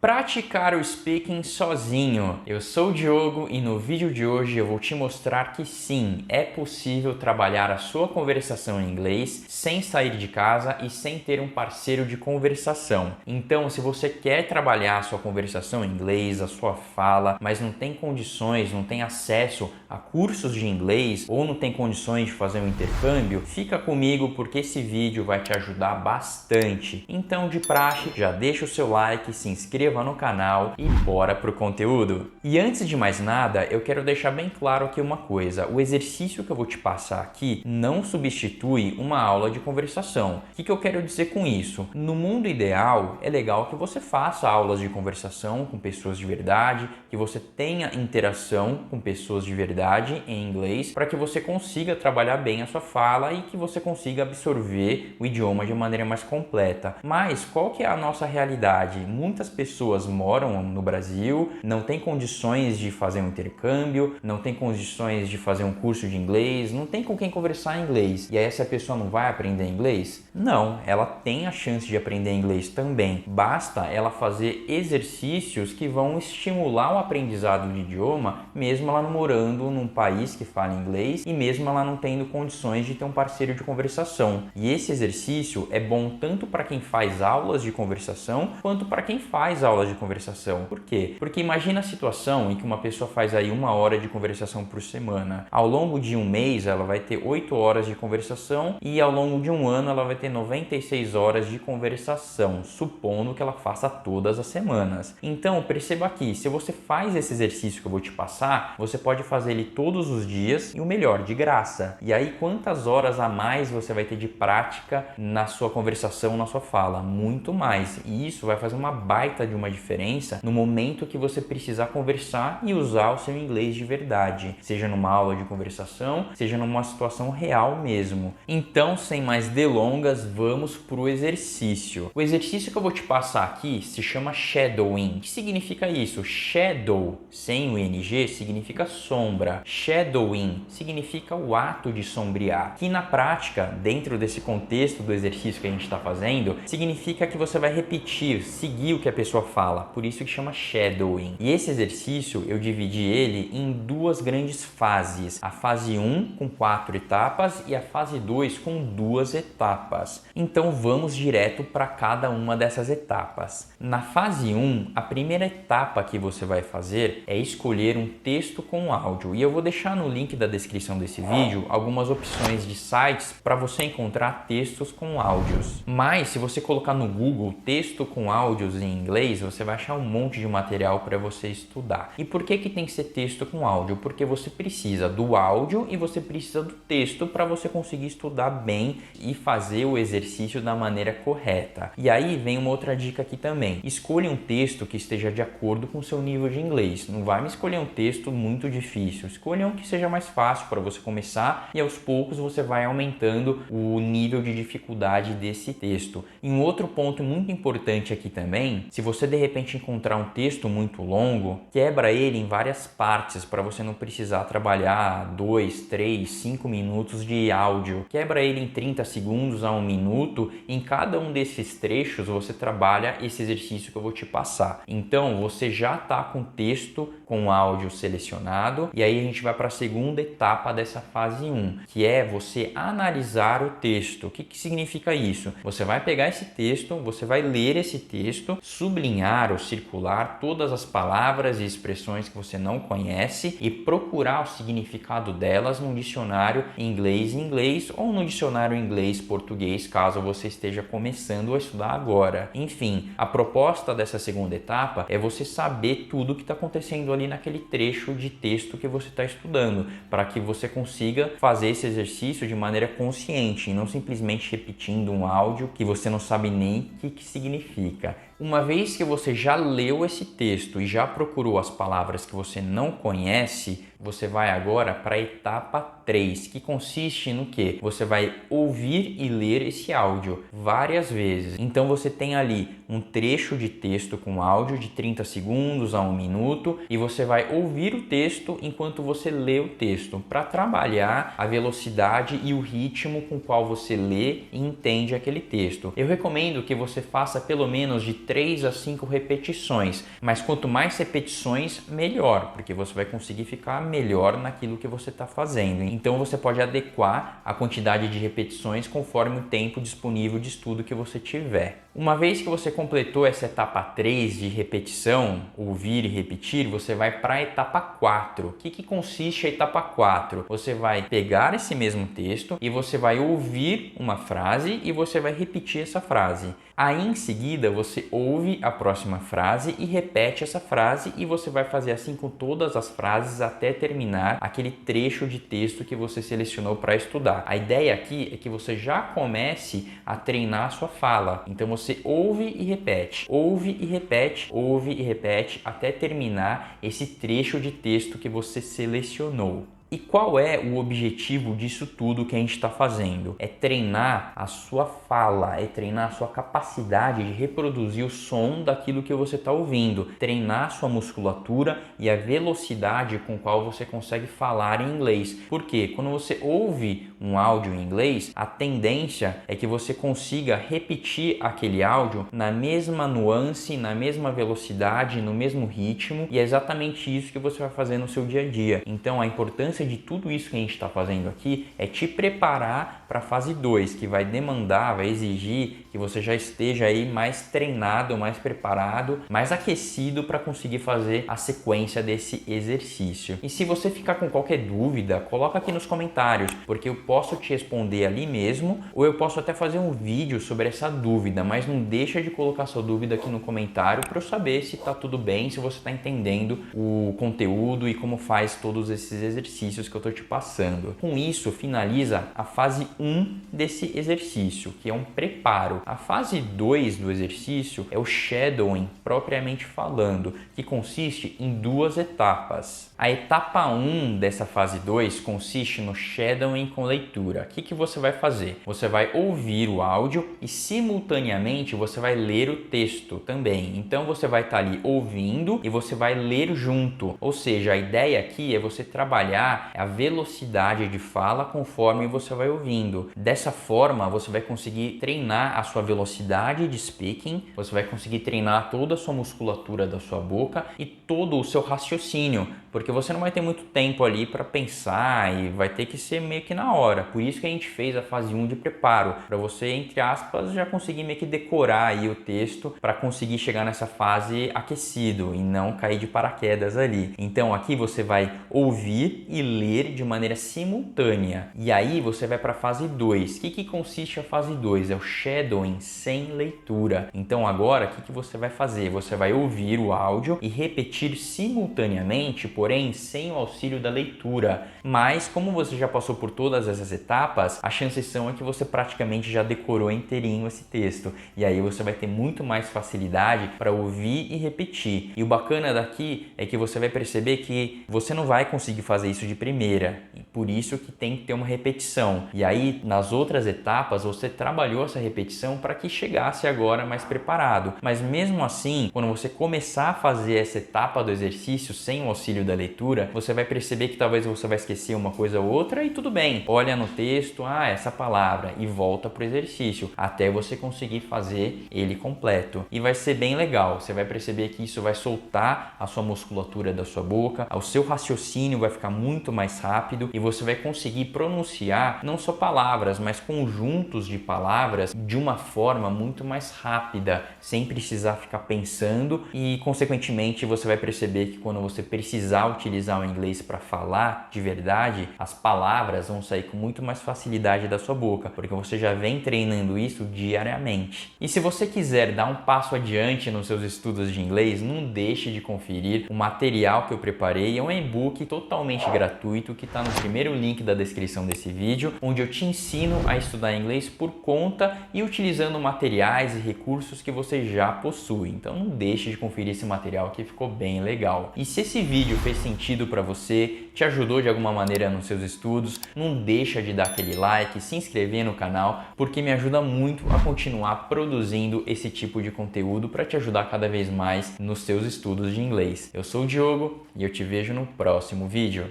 Praticar o speaking sozinho. Eu sou o Diogo e no vídeo de hoje eu vou te mostrar que sim, é possível trabalhar a sua conversação em inglês sem sair de casa e sem ter um parceiro de conversação. Então, se você quer trabalhar a sua conversação em inglês, a sua fala, mas não tem condições, não tem acesso a cursos de inglês ou não tem condições de fazer um intercâmbio, fica comigo porque esse vídeo vai te ajudar bastante. Então, de praxe, já deixa o seu like, se inscreva no canal e bora pro conteúdo. E antes de mais nada, eu quero deixar bem claro aqui uma coisa: o exercício que eu vou te passar aqui não substitui uma aula de conversação. O que eu quero dizer com isso? No mundo ideal, é legal que você faça aulas de conversação com pessoas de verdade, que você tenha interação com pessoas de verdade em inglês, para que você consiga trabalhar bem a sua fala e que você consiga absorver o idioma de maneira mais completa. Mas qual que é a nossa realidade? Muitas pessoas moram no Brasil, não tem condições de fazer um intercâmbio, não tem condições de fazer um curso de inglês, não tem com quem conversar em inglês. E aí essa pessoa não vai aprender inglês? Não, ela tem a chance de aprender inglês também. Basta ela fazer exercícios que vão estimular o aprendizado de idioma, mesmo ela não morando num país que fala inglês e mesmo ela não tendo condições de ter um parceiro de conversação. E esse exercício é bom tanto para quem faz aulas de conversação quanto para quem faz aulas de conversação. Por quê? Porque imagina a situação em que uma pessoa faz aí 1 hora de conversação por semana. Ao longo de um mês ela vai ter 8 horas de conversação e ao longo de um ano ela vai ter 96 horas de conversação, supondo que ela faça todas as semanas. Então perceba aqui, se você faz esse exercício que eu vou te passar, você pode fazer ele todos os dias e o melhor, de graça. E aí quantas horas a mais você vai ter de prática na sua conversação, na sua fala? Muito mais. E isso vai fazer uma baita de uma diferença no momento que você precisar conversar e usar o seu inglês de verdade, seja numa aula de conversação, seja numa situação real mesmo. Então, sem mais delongas, vamos pro exercício. O exercício que eu vou te passar aqui se chama shadowing. O que significa isso? Shadow, sem o ing, significa sombra. Shadowing significa o ato de sombrear, que na prática, dentro desse contexto do exercício que a gente está fazendo, significa que você vai repetir, seguir o que a pessoa fala, por isso que chama shadowing. E esse exercício eu dividi ele em duas grandes fases, a fase 1 com 4 etapas e a fase 2 com 2 etapas. Então vamos direto para cada uma dessas etapas. Na fase 1, a primeira etapa que você vai fazer é escolher um texto com áudio, e eu vou deixar no link da descrição desse vídeo algumas opções de sites para você encontrar textos com áudios. Mas se você colocar no Google texto com áudios em inglês, você vai achar um monte de material para você estudar. E por que tem que ser texto com áudio? Porque você precisa do áudio e você precisa do texto para você conseguir estudar bem e fazer o exercício da maneira correta. E aí vem uma outra dica aqui também. Escolha um texto que esteja de acordo com o seu nível de inglês. Não vai me escolher um texto muito difícil. Escolha um que seja mais fácil para você começar e aos poucos você vai aumentando o nível de dificuldade desse texto. E um outro ponto muito importante aqui também, se você de repente encontrar um texto muito longo, quebra ele em várias partes para você não precisar trabalhar 2, 3, 5 minutos de áudio. Quebra ele em 30 segundos a 1 minuto. Em cada um desses trechos você trabalha esse exercício que eu vou te passar. Então você já está com texto com áudio selecionado e aí a gente vai para a segunda etapa dessa fase 1, que é você analisar o texto. O que significa isso? Você vai pegar esse texto, você vai ler esse texto, sublinhar ou circular todas as palavras e expressões que você não conhece e procurar o significado delas no dicionário inglês ou no dicionário inglês-português, caso você esteja começando a estudar agora. Enfim, a proposta dessa segunda etapa é você saber tudo o que está acontecendo ali naquele trecho de texto que você está estudando, para que você consiga fazer esse exercício de maneira consciente e não simplesmente repetindo um áudio que você não sabe nem o que significa. Uma vez que você já leu esse texto e já procurou as palavras que você não conhece, você vai agora para a etapa 3, que consiste no que? Você vai ouvir e ler esse áudio várias vezes. Então você tem ali um trecho de texto com áudio de 30 segundos a 1 minuto e você vai ouvir o texto enquanto você lê o texto, para trabalhar a velocidade e o ritmo com qual você lê e entende aquele texto. Eu recomendo que você faça pelo menos de 3 a 5 repetições, mas quanto mais repetições, melhor, porque você vai conseguir ficar melhor naquilo que você está fazendo. Então você pode adequar a quantidade de repetições conforme o tempo disponível de estudo que você tiver. Uma vez que você completou essa etapa 3 de repetição, ouvir e repetir, você vai para a etapa 4. O que consiste a etapa 4? Você vai pegar esse mesmo texto e você vai ouvir uma frase e você vai repetir essa frase. Aí em seguida você ouve a próxima frase e repete essa frase e você vai fazer assim com todas as frases até terminar aquele trecho de texto que você selecionou para estudar. A ideia aqui é que você já comece a treinar a sua fala. Então você ouve e repete, ouve e repete, ouve e repete até terminar esse trecho de texto que você selecionou. E qual é o objetivo disso tudo que a gente está fazendo? É treinar a sua fala, é treinar a sua capacidade de reproduzir o som daquilo que você está ouvindo, treinar a sua musculatura e a velocidade com qual você consegue falar em inglês. Porque quando você ouve um áudio em inglês, a tendência é que você consiga repetir aquele áudio na mesma nuance, na mesma velocidade, no mesmo ritmo, e é exatamente isso que você vai fazer no seu dia a dia. Então a importância de tudo isso que a gente está fazendo aqui é te preparar para a fase 2, que vai demandar, vai exigir que você já esteja aí mais treinado, mais preparado, mais aquecido para conseguir fazer a sequência desse exercício. E se você ficar com qualquer dúvida, coloca aqui nos comentários, porque eu posso te responder ali mesmo, ou eu posso até fazer um vídeo sobre essa dúvida, mas não deixa de colocar sua dúvida aqui no comentário para eu saber se está tudo bem, se você está entendendo o conteúdo e como faz todos esses exercícios que eu estou te passando. Com isso, finaliza a fase 1 desse exercício, que é um preparo. A fase 2 do exercício é o shadowing, propriamente falando, que consiste em 2 etapas. A etapa 1 dessa fase 2 consiste no shadowing com leitura. O que você vai fazer? Você vai ouvir o áudio e simultaneamente você vai ler o texto também. Então você vai estar ali ouvindo e você vai ler junto. Ou seja, a ideia aqui é você trabalhar a velocidade de fala conforme você vai ouvindo. Dessa forma, você vai conseguir treinar a sua velocidade de speaking, você vai conseguir treinar toda a sua musculatura da sua boca e todo o seu raciocínio, porque você não vai ter muito tempo ali para pensar e vai ter que ser meio que na hora. Por isso que a gente fez a fase 1 de preparo, para você, entre aspas, já conseguir meio que decorar aí o texto para conseguir chegar nessa fase aquecido e não cair de paraquedas ali. Então aqui você vai ouvir e ler de maneira simultânea. E aí você vai para a fase 2. O que consiste a fase 2? É o shadowing sem leitura. Então agora o que você vai fazer? Você vai ouvir o áudio e repetir simultaneamente, porém sem o auxílio da leitura. Mas como você já passou por todas essas etapas, a chances são é que você praticamente já decorou inteirinho esse texto. E aí você vai ter muito mais facilidade para ouvir e repetir. E o bacana daqui é que você vai perceber que você não vai conseguir fazer isso de primeira, e por isso que tem que ter uma repetição. E aí nas outras etapas você trabalhou essa repetição para que chegasse agora mais preparado. Mas mesmo assim, quando você começar a fazer essa etapa do exercício sem o auxílio da leitura, você vai perceber que talvez você vai esquecer uma coisa ou outra e tudo bem. Olha no texto, essa palavra, e volta para o exercício até você conseguir fazer ele completo. E vai ser bem legal. Você vai perceber que isso vai soltar a sua musculatura da sua boca, o seu raciocínio vai ficar muito mais rápido e você vai conseguir pronunciar não só palavras, mas conjuntos de palavras de uma forma muito mais rápida, sem precisar ficar pensando, e consequentemente você vai perceber que quando você precisar utilizar o inglês para falar de verdade, as palavras vão sair com muito mais facilidade da sua boca, porque você já vem treinando isso diariamente. E se você quiser dar um passo adiante nos seus estudos de inglês, não deixe de conferir o material que eu preparei. É um e-book totalmente gratuito que está no primeiro link da descrição desse vídeo, onde eu te ensino a estudar inglês por conta e utilizando utilizando materiais e recursos que você já possui. Então não deixe de conferir esse material que ficou bem legal. E se esse vídeo fez sentido para você, te ajudou de alguma maneira nos seus estudos, não deixa de dar aquele like, se inscrever no canal, porque me ajuda muito a continuar produzindo esse tipo de conteúdo para te ajudar cada vez mais nos seus estudos de inglês. Eu sou o Diogo e eu te vejo no próximo vídeo.